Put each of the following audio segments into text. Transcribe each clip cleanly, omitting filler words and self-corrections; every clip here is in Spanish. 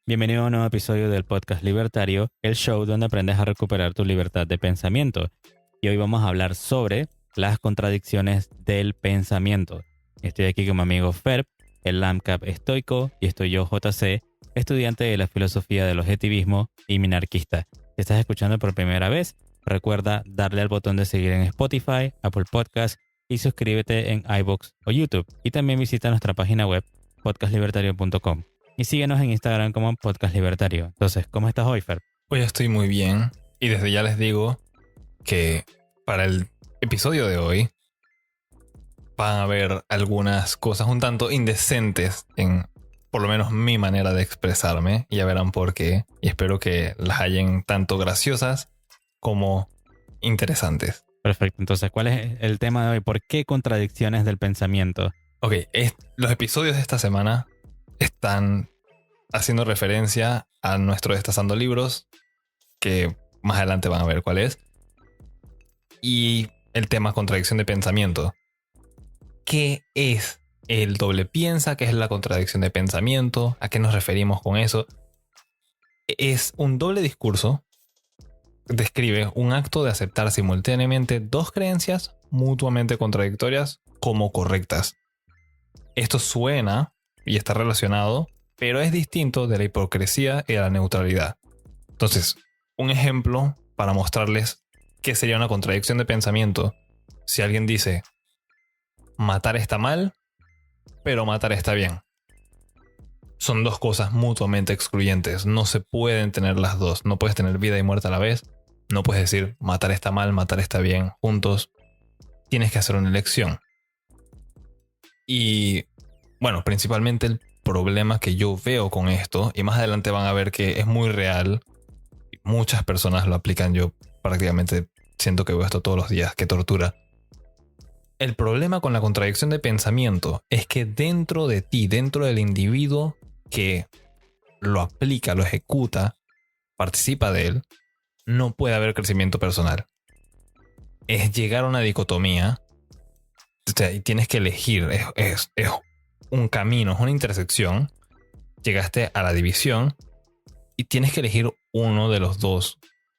Bienvenido a un nuevo episodio del Podcast Libertario, el show donde aprendes a recuperar tu libertad de pensamiento. Y hoy vamos a hablar sobre las contradicciones del pensamiento. Estoy aquí con mi amigo Ferb, el AMCAP estoico, y estoy yo, JC, estudiante de la filosofía del objetivismo y minarquista. Si estás escuchando por primera vez, recuerda darle al botón de seguir en Spotify, Apple Podcasts y suscríbete en iVoox o YouTube. Y también visita nuestra página web podcastlibertario.com. Y síguenos en Instagram como Podcast Libertario. Entonces, ¿cómo estás hoy, Fer? Hoy estoy muy bien y desde ya les digo que para el episodio de hoy van a haber algunas cosas un tanto indecentes en por lo menos mi manera de expresarme y ya verán por qué, y espero que las hallen tanto graciosas como interesantes. Perfecto. Entonces, ¿cuál es el tema de hoy? ¿Por qué contradicciones del pensamiento? Ok, los episodios de esta semana están haciendo referencia a nuestro Destazando Libros, que más adelante van a ver cuál es, y el tema contradicción de pensamiento. ¿Qué es el doble piensa? ¿Qué es la contradicción de pensamiento? ¿A qué nos referimos con eso? Es un doble discurso. Describe un acto de aceptar simultáneamente dos creencias mutuamente contradictorias como correctas. Esto suena y está relacionado, pero es distinto de la hipocresía y de la neutralidad. Entonces, un ejemplo para mostrarles qué sería una contradicción de pensamiento. Si alguien dice, matar está mal, pero matar está bien. Son dos cosas mutuamente excluyentes. No se pueden tener las dos. No puedes tener vida y muerte a la vez. No puedes decir matar está mal, matar está bien juntos. Tienes que hacer una elección. Y bueno, principalmente el problema que yo veo con esto, y más adelante van a ver que es muy real, muchas personas lo aplican, yo prácticamente siento que veo esto todos los días, qué tortura. El problema con la contradicción de pensamiento es que dentro de ti, dentro del individuo que lo aplica, lo ejecuta, participa de él, no puede haber crecimiento personal. Es llegar a una dicotomía, o sea, y tienes que elegir, es un camino, es una intersección. Llegaste a la división y tienes que elegir uno de los dos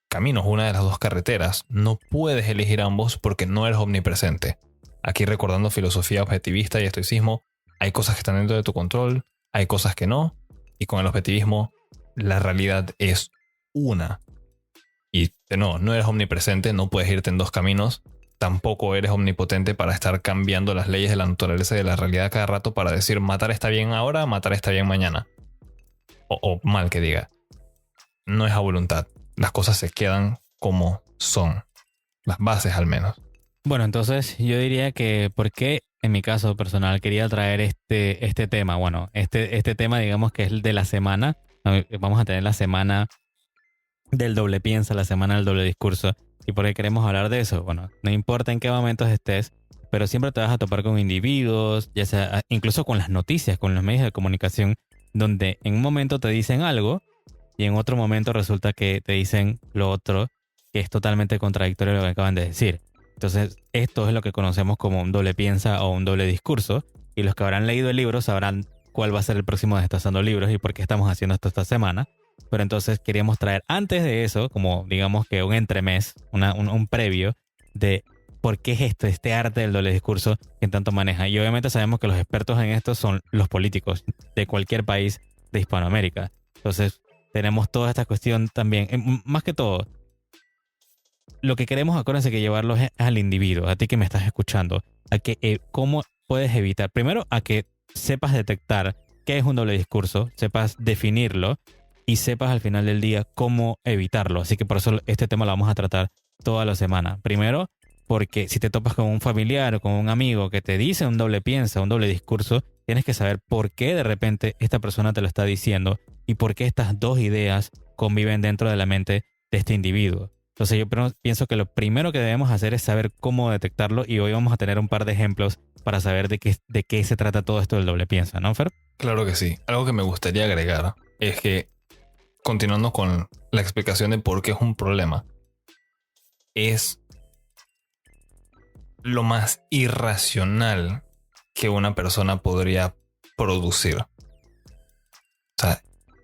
caminos, una de las dos carreteras. No puedes elegir ambos porque no eres omnipresente. Aquí recordando filosofía objetivista y estoicismo, hay cosas que están dentro de tu control, hay cosas que no, y con el objetivismo la realidad es una. Y no eres omnipresente, no puedes irte en dos caminos, tampoco eres omnipotente para estar cambiando las leyes de la naturaleza y de la realidad cada rato para decir matar está bien ahora, matar está bien mañana. O mal que diga. No es a voluntad. Las cosas se quedan como son. Las bases al menos. Bueno, entonces yo diría que ¿por qué en mi caso personal quería traer este tema? Bueno, este tema digamos que es el de la semana. Vamos a tener la semana del doble piensa, la semana del doble discurso. ¿Y por qué queremos hablar de eso? Bueno, no importa en qué momentos estés, pero siempre te vas a topar con individuos, ya sea incluso con las noticias, con los medios de comunicación, donde en un momento te dicen algo y en otro momento resulta que te dicen lo otro, que es totalmente contradictorio a lo que acaban de decir. Entonces, esto es lo que conocemos como un doble piensa o un doble discurso, y los que habrán leído el libro sabrán cuál va a ser el próximo Destazando Libros y por qué estamos haciendo esto esta semana. Pero entonces queríamos traer antes de eso, como digamos que un entremés, un previo de por qué es esto, este arte del doble discurso que tanto maneja. Y obviamente sabemos que los expertos en esto son los políticos de cualquier país de Hispanoamérica. Entonces tenemos toda esta cuestión también, más que todo, lo que queremos, acuérdense que llevarlos es al individuo, a ti que me estás escuchando, a que cómo puedes evitar, primero a que sepas detectar qué es un doble discurso, sepas definirlo y sepas al final del día cómo evitarlo. Así que por eso este tema lo vamos a tratar toda la semana. Primero, porque si te topas con un familiar o con un amigo que te dice un doble piensa, un doble discurso, tienes que saber por qué de repente esta persona te lo está diciendo y por qué estas dos ideas conviven dentro de la mente de este individuo. Entonces yo pienso que lo primero que debemos hacer es saber cómo detectarlo, y hoy vamos a tener un par de ejemplos para saber de qué se trata todo esto del doble piensa, ¿no, Fer? Claro que sí. Algo que me gustaría agregar es que, continuando con la explicación de por qué es un problema, es lo más irracional que una persona podría producir.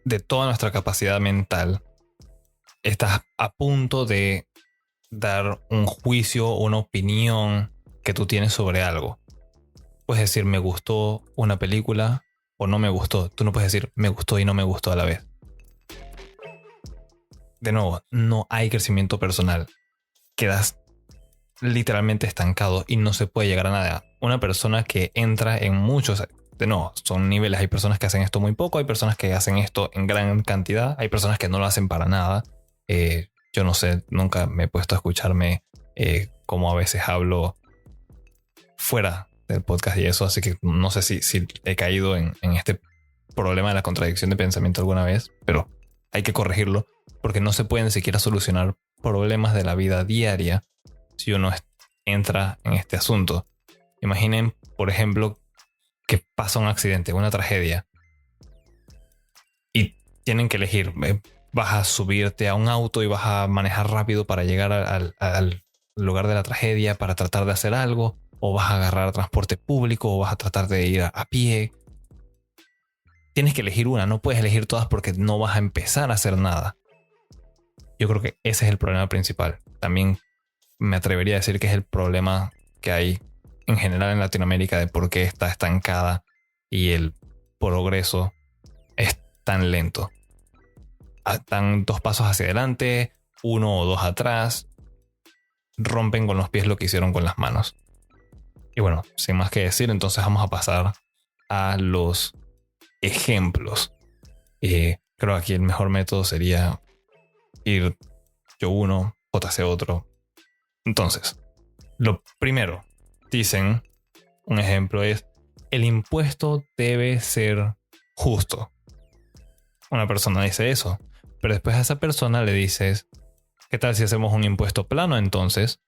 de toda nuestra capacidad mental, estás a punto de dar un juicio o una opinión que tú tienes sobre algo. Puedes decir me gustó una película o no me gustó. Tú no puedes decir me gustó y no me gustó a la vez. De nuevo, no hay crecimiento personal. Quedas literalmente estancado y no se puede llegar a nada. Una persona que entra en muchos, de nuevo, son niveles. Hay personas que hacen esto muy poco, hay personas que hacen esto en gran cantidad, hay personas que no lo hacen para nada. Yo no sé, nunca me he puesto a escucharme como a veces hablo fuera del podcast y eso, así que no sé si he caído en este problema de la contradicción de pensamiento alguna vez, pero hay que corregirlo porque no se pueden siquiera solucionar problemas de la vida diaria si uno entra en este asunto. Imaginen, por ejemplo, que pasa un accidente, una tragedia y tienen que elegir, vas a subirte a un auto y vas a manejar rápido para llegar al lugar de la tragedia para tratar de hacer algo, o vas a agarrar transporte público, o vas a tratar de ir a pie. Tienes que elegir una, no puedes elegir todas porque no vas a empezar a hacer nada. Yo creo que ese es el problema principal. También me atrevería a decir que es el problema que hay en general en Latinoamérica de por qué está estancada y el progreso es tan lento. Dan 2 pasos hacia adelante, 1 o 2 atrás, rompen con los pies lo que hicieron con las manos. Y bueno, sin más que decir, entonces vamos a pasar a los ejemplos. Creo que aquí el mejor método sería ir yo uno, JC otro. Entonces, lo primero, dicen, un ejemplo es, el impuesto debe ser justo. Una persona dice eso, pero después a esa persona le dices, ¿qué tal si hacemos un impuesto plano entonces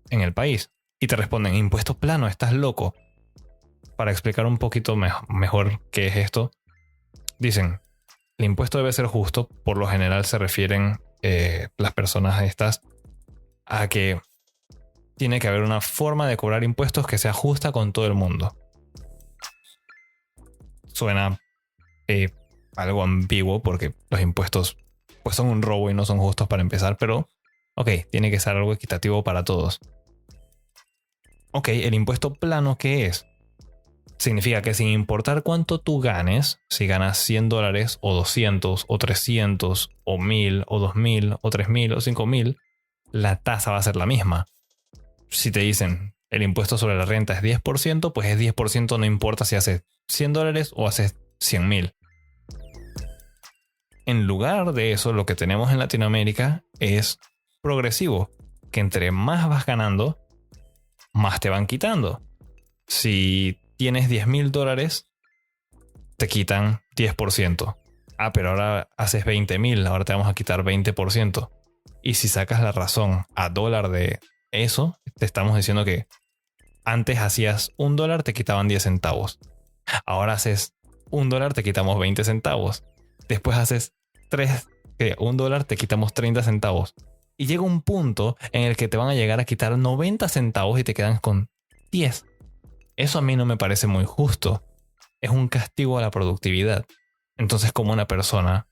en el país? Y te responden, impuesto plano, estás loco. Para explicar un poquito mejor qué es esto, dicen, el impuesto debe ser justo. Por lo general se refieren las personas estas a que tiene que haber una forma de cobrar impuestos que sea justa con todo el mundo. Suena algo ambiguo porque los impuestos pues son un robo y no son justos para empezar, pero ok, tiene que ser algo equitativo para todos. Ok, el impuesto plano, ¿qué es? Significa que sin importar cuánto tú ganes, si ganas $100 o 200 o 300 o 1000 o 2000 o 3000 o 5000, la tasa va a ser la misma. Si te dicen el impuesto sobre la renta es 10%, pues es 10%, no importa si haces $100 o haces 100,000. En lugar de eso, lo que tenemos en Latinoamérica es progresivo, que entre más vas ganando, más te van quitando. Si tienes $10,000, te quitan 10%. Ah, pero ahora haces 20,000, ahora te vamos a quitar 20%. Y si sacas la razón a dólar de eso, te estamos diciendo que antes hacías $1, te quitaban 10 centavos. Ahora haces $1, te quitamos 20 centavos. Después haces $1, te quitamos 30 centavos. Y llega un punto en el que te van a llegar a quitar 90 centavos y te quedan con 10. Eso a mí no me parece muy justo. Es un castigo a la productividad. Entonces, ¿cómo una persona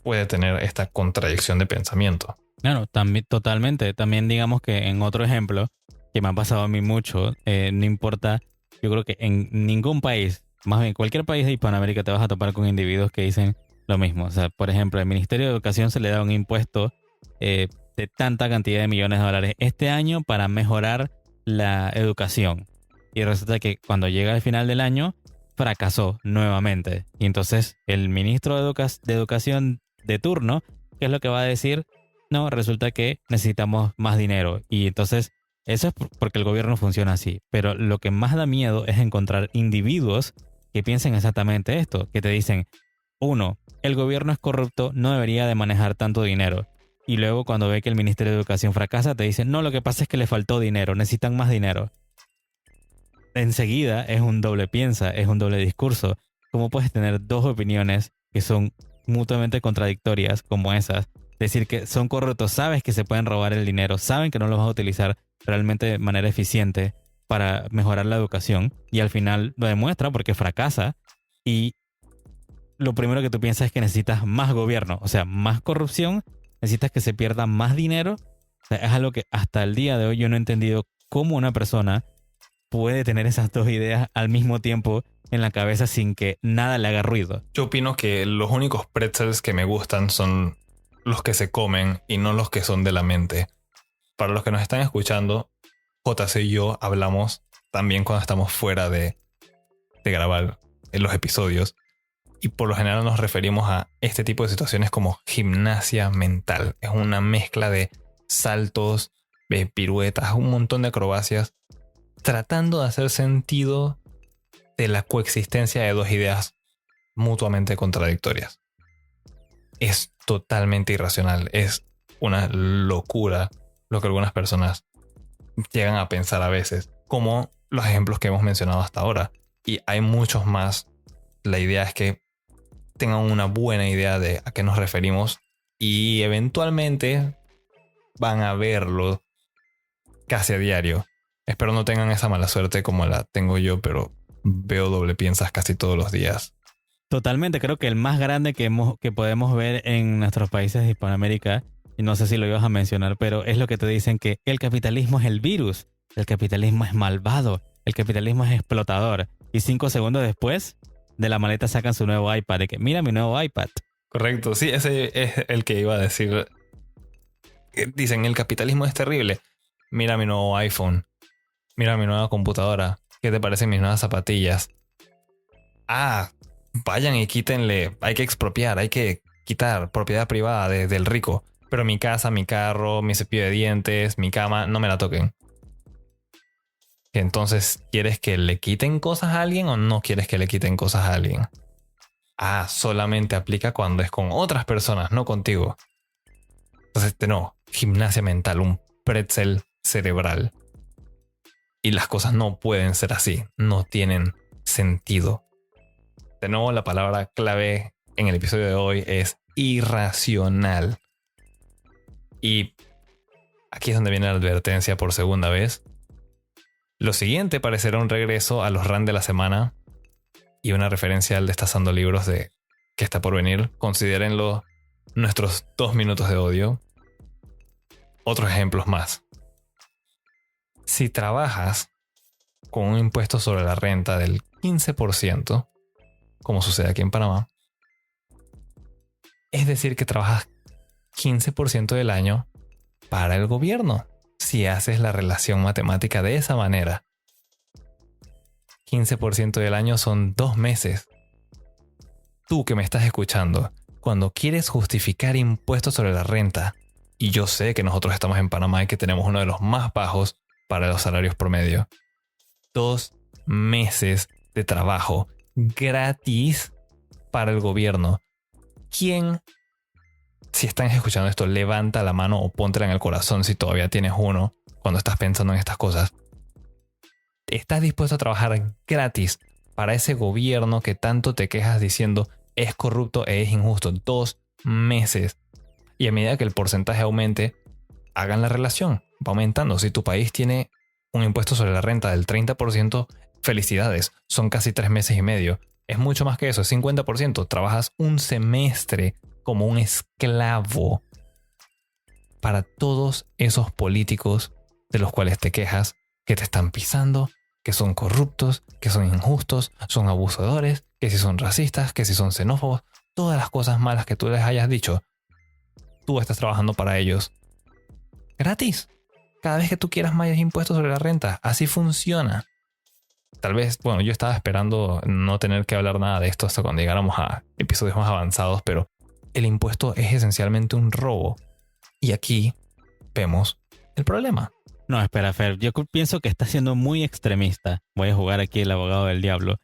puede tener esta contradicción de pensamiento? Claro, también, totalmente. También digamos que en otro ejemplo, que me ha pasado a mí mucho, no importa, yo creo que en ningún país, más bien cualquier país de Hispanoamérica, te vas a topar con individuos que dicen lo mismo. O sea, por ejemplo, al Ministerio de Educación se le da un impuesto de tanta cantidad de millones de dólares este año para mejorar la educación. Y resulta que cuando llega el final del año, fracasó nuevamente. Y entonces el ministro de Educación de turno, ¿qué es lo que va a decir? No, resulta que necesitamos más dinero. Y entonces eso es porque el gobierno funciona así. Pero lo que más da miedo es encontrar individuos que piensen exactamente esto. Que te dicen, 1, el gobierno es corrupto, no debería de manejar tanto dinero. Y luego cuando ve que el Ministerio de Educación fracasa, te dicen, no, lo que pasa es que le faltó dinero, necesitan más dinero. Enseguida es un doble piensa, es un doble discurso. ¿Cómo puedes tener dos opiniones que son mutuamente contradictorias como esas? Decir que son corruptos, sabes que se pueden robar el dinero, saben que no lo vas a utilizar realmente de manera eficiente para mejorar la educación y al final lo demuestra porque fracasa y lo primero que tú piensas es que necesitas más gobierno, o sea, más corrupción, necesitas que se pierda más dinero. O sea, es algo que hasta el día de hoy yo no he entendido cómo una persona puede tener esas dos ideas al mismo tiempo en la cabeza sin que nada le haga ruido. Yo opino que los únicos pretzels que me gustan son los que se comen y no los que son de la mente. Para los que nos están escuchando, JC y yo hablamos también cuando estamos fuera de grabar en los episodios. Y por lo general nos referimos a este tipo de situaciones como gimnasia mental. Es una mezcla de saltos, de piruetas, un montón de acrobacias, tratando de hacer sentido de la coexistencia de dos ideas mutuamente contradictorias. Es totalmente irracional, es una locura lo que algunas personas llegan a pensar a veces, como los ejemplos que hemos mencionado hasta ahora. Y hay muchos más. La idea es que tengan una buena idea de a qué nos referimos y eventualmente van a verlo casi a diario. Espero no tengan esa mala suerte como la tengo yo, pero veo doble piensas casi todos los días. Totalmente, creo que el más grande que podemos ver en nuestros países de Hispanoamérica, y no sé si lo ibas a mencionar, pero es lo que te dicen, que el capitalismo es el virus, el capitalismo es malvado, el capitalismo es explotador. Y 5 segundos después, de la maleta sacan su nuevo iPad, de que mira mi nuevo iPad. Correcto, sí, ese es el que iba a decir. Dicen, el capitalismo es terrible. Mira mi nuevo iPhone. Mira mi nueva computadora. ¿Qué te parecen mis nuevas zapatillas? Ah, vayan y quítenle. Hay que expropiar, hay que quitar propiedad privada del rico. Pero mi casa, mi carro, mi cepillo de dientes, mi cama, no me la toquen. Entonces, ¿quieres que le quiten cosas a alguien o no quieres que le quiten cosas a alguien? Ah, solamente aplica cuando es con otras personas, no contigo. Entonces, no, gimnasia mental, un pretzel cerebral. Y las cosas no pueden ser así, no tienen sentido. De nuevo, la palabra clave en el episodio de hoy es irracional. Y aquí es donde viene la advertencia por segunda vez. Lo siguiente parecerá un regreso a los RAN de la semana y una referencia al Destazando Libros de que está por venir. Considérenlo nuestros 2 minutos de odio. Otros ejemplos más. Si trabajas con un impuesto sobre la renta del 15%, como sucede aquí en Panamá, es decir que trabajas 15% del año para el gobierno. Si haces la relación matemática de esa manera, 15% del año son 2 meses. Tú que me estás escuchando, cuando quieres justificar impuestos sobre la renta, y yo sé que nosotros estamos en Panamá y que tenemos uno de los más bajos para los salarios promedio, 2 meses de trabajo gratis para el gobierno. ¿Quién, si están escuchando esto, levanta la mano o póntela en el corazón si todavía tienes uno cuando estás pensando en estas cosas? ¿Estás dispuesto a trabajar gratis para ese gobierno que tanto te quejas diciendo es corrupto e es injusto? 2 meses. Y a medida que el porcentaje aumente, hagan la relación. Va aumentando. Si tu país tiene un impuesto sobre la renta del 30%, felicidades. Son casi 3 meses y medio. Es mucho más que eso, es 50%. Trabajas un semestre como un esclavo para todos esos políticos de los cuales te quejas, que te están pisando, que son corruptos, que son injustos, son abusadores, que si son racistas, que si son xenófobos, todas las cosas malas que tú les hayas dicho, tú estás trabajando para ellos gratis. Cada vez que tú quieras más impuestos sobre la renta, así funciona. Tal vez, bueno, yo estaba esperando no tener que hablar nada de esto hasta cuando llegáramos a episodios más avanzados, pero el impuesto es esencialmente un robo. Y aquí vemos el problema. No, espera, Fer, yo pienso que estás siendo muy extremista. Voy a jugar aquí el abogado del diablo.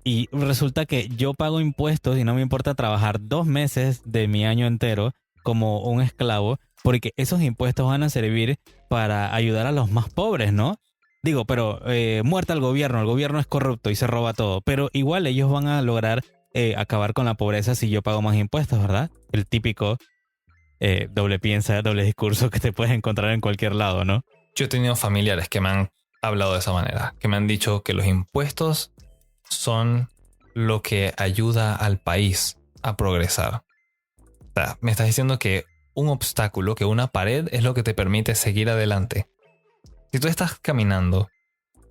Y resulta que yo pago impuestos y no me importa trabajar 2 meses de mi año entero como un esclavo, porque esos impuestos van a servir para ayudar a los más pobres, ¿no? Digo, pero muerta el gobierno es corrupto y se roba todo, pero igual ellos van a lograr acabar con la pobreza si yo pago más impuestos, ¿verdad? El típico doble piensa, doble discurso que te puedes encontrar en cualquier lado, ¿no? Yo he tenido familiares que me han hablado de esa manera, que me han dicho que los impuestos son lo que ayuda al país a progresar. O sea, me estás diciendo que un obstáculo, que una pared es lo que te permite seguir adelante. Si tú estás caminando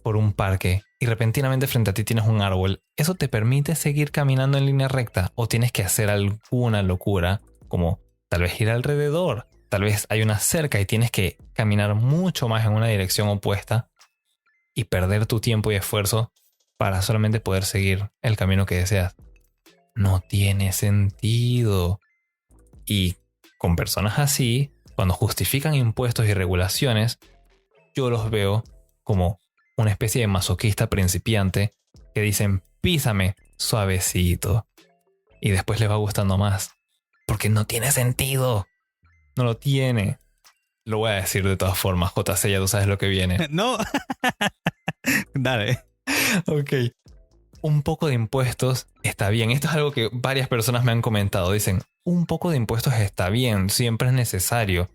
por un parque y repentinamente frente a ti tienes un árbol, ¿eso te permite seguir caminando en línea recta? ¿O tienes que hacer alguna locura como tal vez ir alrededor? Tal vez hay una cerca y tienes que caminar mucho más en una dirección opuesta y perder tu tiempo y esfuerzo para solamente poder seguir el camino que deseas. No tiene sentido. Y con personas así, cuando justifican impuestos y regulaciones, yo los veo como una especie de masoquista principiante que dicen písame suavecito y después les va gustando más. Porque no tiene sentido. No lo tiene. Lo voy a decir de todas formas, JC, ya tú sabes lo que viene. No. Dale. Ok. Un poco de impuestos está bien. Esto es algo que varias personas me han comentado. Dicen, un poco de impuestos está bien, siempre es necesario.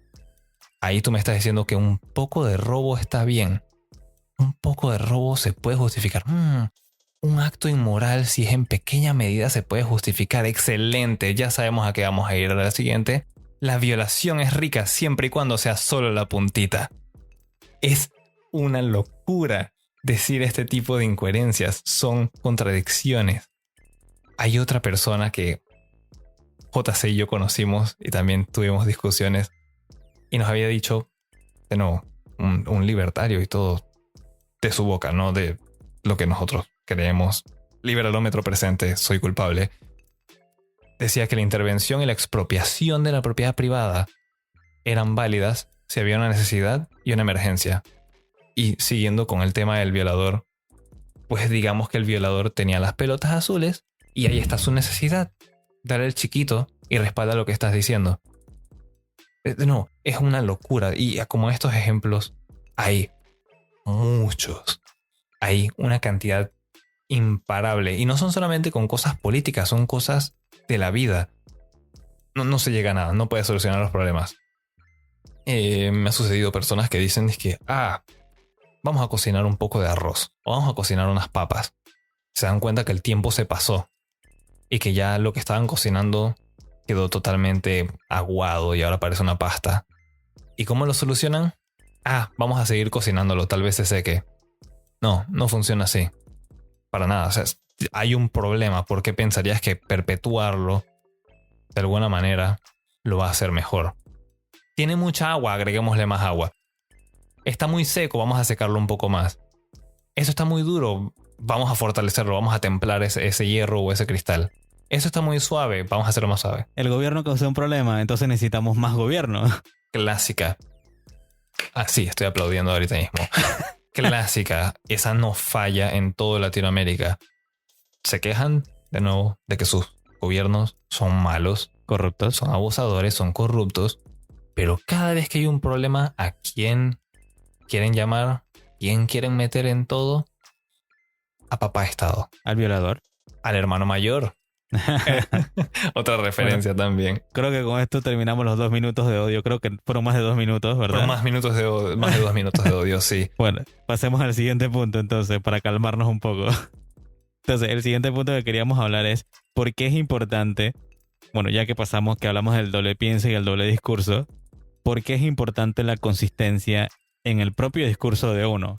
Ahí tú me estás diciendo que un poco de robo está bien. Un poco de robo se puede justificar. Un acto inmoral, si es en pequeña medida, se puede justificar. Excelente, ya sabemos a qué vamos a ir a la siguiente. La violación es rica siempre y cuando sea solo la puntita. Es una locura decir este tipo de incoherencias. Son contradicciones. Hay otra persona que JC y yo conocimos y también tuvimos discusiones y nos había dicho, de nuevo, un libertario y todo de su boca, no de lo que nosotros creemos. Liberalómetro presente, soy culpable. Decía que la intervención y la expropiación de la propiedad privada eran válidas si había una necesidad y una emergencia. Y siguiendo con el tema del violador, pues digamos que el violador tenía las pelotas azules y ahí está su necesidad. Dale el chiquito y respalda lo que estás diciendo. No, es una locura. Y como estos ejemplos hay muchos. Hay una cantidad imparable. Y no son solamente con cosas políticas, son cosas de la vida. No se llega a nada, no puedes solucionar los problemas. Me ha sucedido personas que dicen que, vamos a cocinar un poco de arroz o vamos a cocinar unas papas. Se dan cuenta que el tiempo se pasó y que ya lo que estaban cocinando quedó totalmente aguado y ahora parece una pasta. ¿Y cómo lo solucionan? Vamos a seguir cocinándolo, tal vez se seque. No funciona así. Para nada, o sea, hay un problema. ¿Por qué pensarías que perpetuarlo de alguna manera lo va a hacer mejor? Tiene mucha agua, agreguémosle más agua. Está muy seco, vamos a secarlo un poco más. Eso está muy duro, vamos a fortalecerlo, vamos a templar ese hierro o ese cristal. Eso está muy suave, vamos a hacerlo más suave. El gobierno causó un problema, entonces necesitamos más gobierno. Clásica. Sí, estoy aplaudiendo ahorita mismo. Clásica. Esa no falla en toda Latinoamérica. Se quejan, de nuevo, de que sus gobiernos son malos, Corruptos. son abusadores, son corruptos. Pero cada vez que hay un problema, ¿a quién quieren llamar? ¿Quién quieren meter en todo? A papá Estado. Al violador. Al hermano mayor. Otra referencia también. Creo que con esto terminamos los 2 minutos de odio. Creo que fueron más de 2 minutos, ¿verdad? Fueron más de 2 minutos de odio, sí. Bueno, pasemos al siguiente punto entonces, para calmarnos un poco. Entonces, el siguiente punto que queríamos hablar es por qué es importante, bueno, ya que pasamos, que hablamos del doble pienso y el doble discurso, por qué es importante la consistencia en el propio discurso de uno.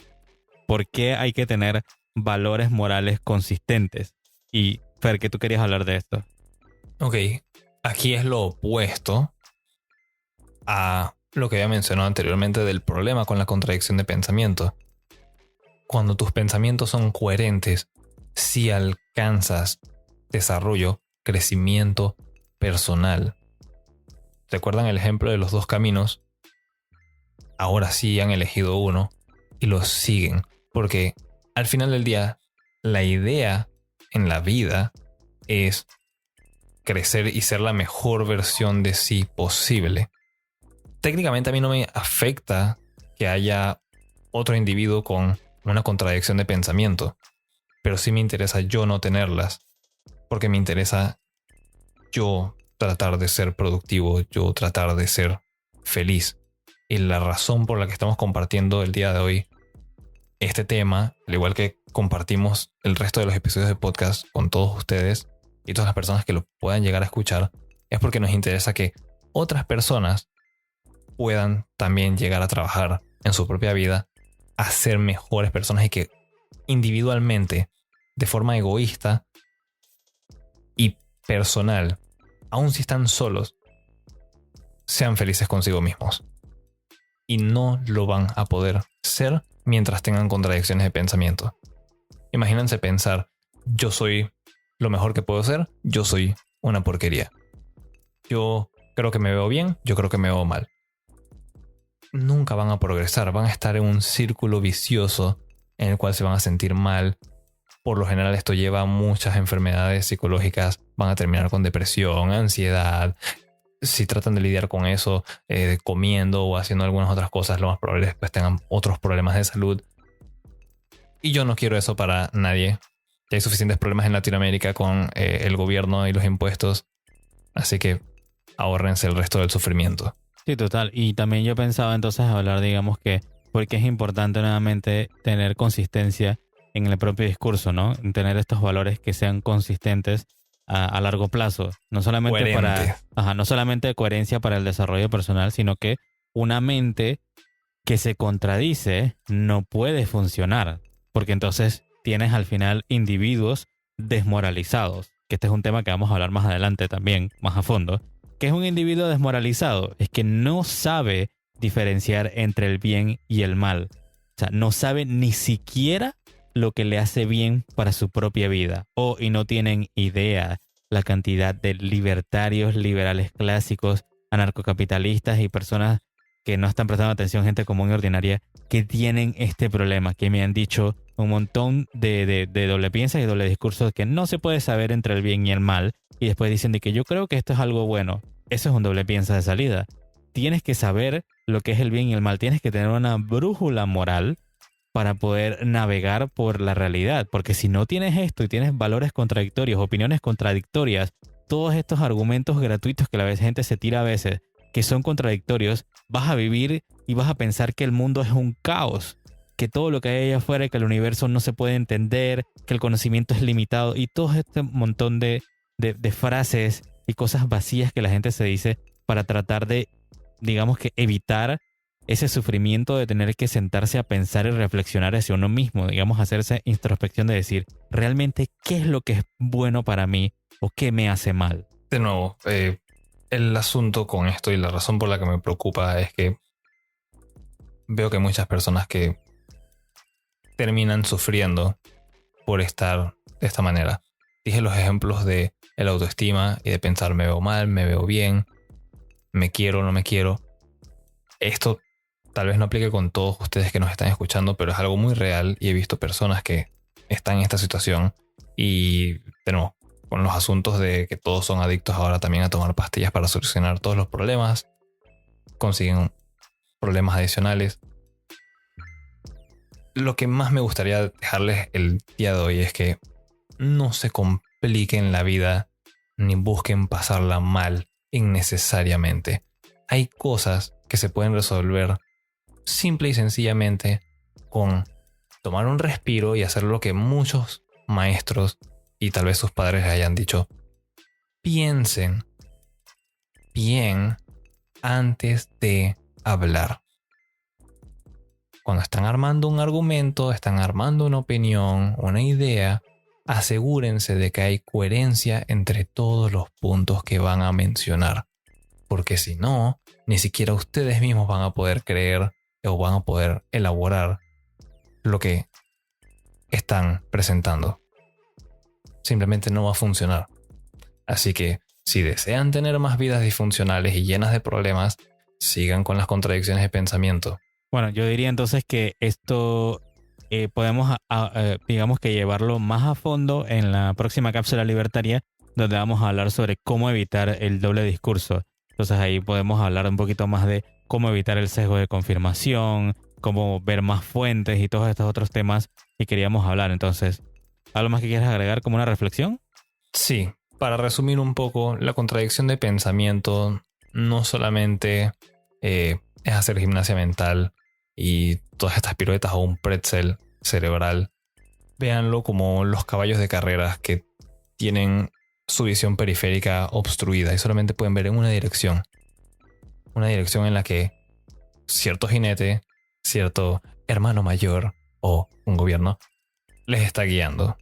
¿Por qué hay que tener valores morales consistentes? Y Fer, que tú querías hablar de esto. Ok, aquí es lo opuesto a lo que había mencionado anteriormente del problema con la contradicción de pensamiento. Cuando tus pensamientos son coherentes, sí alcanzas desarrollo, crecimiento personal. ¿Recuerdan el ejemplo de los 2 caminos? Ahora sí han elegido uno y lo siguen, porque al final del día, la idea en la vida es crecer y ser la mejor versión de sí posible. Técnicamente a mí no me afecta que haya otro individuo con una contradicción de pensamiento, pero sí me interesa yo no tenerlas, porque me interesa yo tratar de ser productivo, yo tratar de ser feliz. Y la razón por la que estamos compartiendo el día de hoy este tema, al igual que compartimos el resto de los episodios de podcast con todos ustedes y todas las personas que lo puedan llegar a escuchar, es porque nos interesa que otras personas puedan también llegar a trabajar en su propia vida, a ser mejores personas y que individualmente, de forma egoísta y personal, aun si están solos, sean felices consigo mismos. Y no lo van a poder ser mientras tengan contradicciones de pensamiento. Imagínense pensar, yo soy lo mejor que puedo ser, yo soy una porquería. Yo creo que me veo bien, yo creo que me veo mal. Nunca van a progresar, van a estar en un círculo vicioso en el cual se van a sentir mal. Por lo general esto lleva a muchas enfermedades psicológicas, van a terminar con depresión, ansiedad. Si tratan de lidiar con eso comiendo o haciendo algunas otras cosas, lo más probable es que después tengan otros problemas de salud. Y yo no quiero eso para nadie. Ya hay suficientes problemas en Latinoamérica con el gobierno y los impuestos. Así que ahórrense el resto del sufrimiento. Sí, total. Y también yo pensaba entonces hablar, digamos que, porque es importante nuevamente tener consistencia en el propio discurso, ¿no? Tener estos valores que sean consistentes a largo plazo. No solamente no solamente coherencia para el desarrollo personal, sino que una mente que se contradice no puede funcionar. Porque entonces tienes al final individuos desmoralizados. Que este es un tema que vamos a hablar más adelante también, más a fondo. ¿Qué es un individuo desmoralizado? Es que no sabe diferenciar entre el bien y el mal. O sea, no sabe ni siquiera lo que le hace bien para su propia vida. Y no tienen idea la cantidad de libertarios, liberales clásicos, anarcocapitalistas y personas que no están prestando atención, gente común y ordinaria, que tienen este problema, que me han dicho un montón de doble piensas y doble discursos, que no se puede saber entre el bien y el mal, y después dicen de que yo creo que esto es algo bueno. Eso es un doble piensa de salida. Tienes que saber lo que es el bien y el mal, tienes que tener una brújula moral para poder navegar por la realidad, porque si no tienes esto y tienes valores contradictorios, opiniones contradictorias, todos estos argumentos gratuitos que la gente se tira a veces, que son contradictorios, vas a vivir y vas a pensar que el mundo es un caos, que todo lo que hay allá afuera, que el universo no se puede entender, que el conocimiento es limitado y todo este montón de frases y cosas vacías que la gente se dice para tratar de, digamos que, evitar ese sufrimiento de tener que sentarse a pensar y reflexionar hacia uno mismo, digamos, hacerse introspección de decir, realmente, ¿qué es lo que es bueno para mí o qué me hace mal? De nuevo, el asunto con esto y la razón por la que me preocupa es que veo que hay muchas personas que terminan sufriendo por estar de esta manera. Dije los ejemplos de el autoestima y de pensar me veo mal, me veo bien, me quiero o no me quiero. Esto tal vez no aplique con todos ustedes que nos están escuchando, pero es algo muy real y he visto personas que están en esta situación y tenemos con los asuntos de que todos son adictos ahora también a tomar pastillas para solucionar todos los problemas, consiguen problemas adicionales. Lo que más me gustaría dejarles el día de hoy es que no se compliquen la vida ni busquen pasarla mal innecesariamente. Hay cosas que se pueden resolver simple y sencillamente con tomar un respiro y hacer lo que muchos maestros y tal vez sus padres les hayan dicho. Piensen bien antes de hablar. Cuando están armando un argumento, están armando una opinión, una idea, asegúrense de que hay coherencia entre todos los puntos que van a mencionar. Porque si no, ni siquiera ustedes mismos van a poder creer o van a poder elaborar lo que están presentando. Simplemente no va a funcionar. Así que si desean tener más vidas disfuncionales y llenas de problemas, sigan con las contradicciones de pensamiento. Bueno, yo diría entonces que esto podemos, digamos que llevarlo más a fondo en la próxima cápsula libertaria, donde vamos a hablar sobre cómo evitar el doble discurso. Entonces ahí podemos hablar un poquito más de cómo evitar el sesgo de confirmación, cómo ver más fuentes y todos estos otros temas que queríamos hablar. Entonces, ¿algo más que quieras agregar como una reflexión? Sí, para resumir un poco, la contradicción de pensamiento no solamente es hacer gimnasia mental y todas estas piruetas o un pretzel cerebral. véanlo como los caballos de carreras que tienen su visión periférica obstruida y solamente pueden ver en una dirección. Una dirección en la que cierto jinete, cierto hermano mayor o un gobierno les está guiando.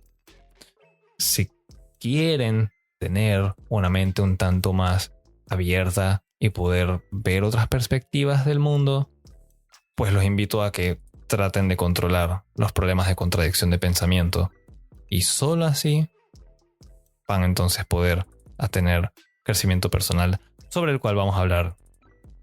Si quieren tener una mente un tanto más abierta y poder ver otras perspectivas del mundo, pues los invito a que traten de controlar los problemas de contradicción de pensamiento. Y solo así van entonces a poder a tener crecimiento personal, sobre el cual vamos a hablar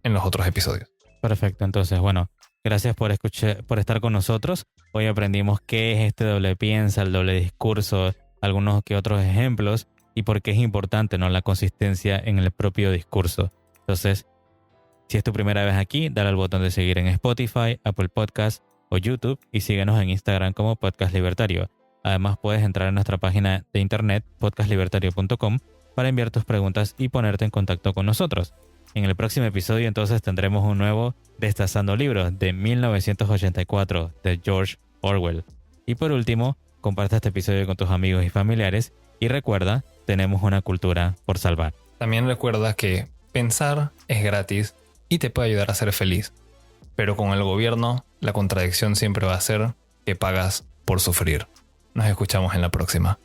en los otros episodios. Perfecto, entonces, bueno, gracias por estar con nosotros. Hoy aprendimos qué es este doble piensa, el doble discurso, algunos que otros ejemplos y por qué es importante, ¿no?, la consistencia en el propio discurso. Entonces, si es tu primera vez aquí, dale al botón de seguir en Spotify, Apple Podcasts o YouTube y síguenos en Instagram como Podcast Libertario. Además, puedes entrar en nuestra página de internet podcastlibertario.com para enviar tus preguntas y ponerte en contacto con nosotros. En el próximo episodio entonces tendremos un nuevo Destazando Libros de 1984 de George Orwell. Y por último, comparte este episodio con tus amigos y familiares y recuerda, tenemos una cultura por salvar. También recuerda que pensar es gratis y te puede ayudar a ser feliz. Pero con el gobierno, la contradicción siempre va a ser que pagas por sufrir. Nos escuchamos en la próxima.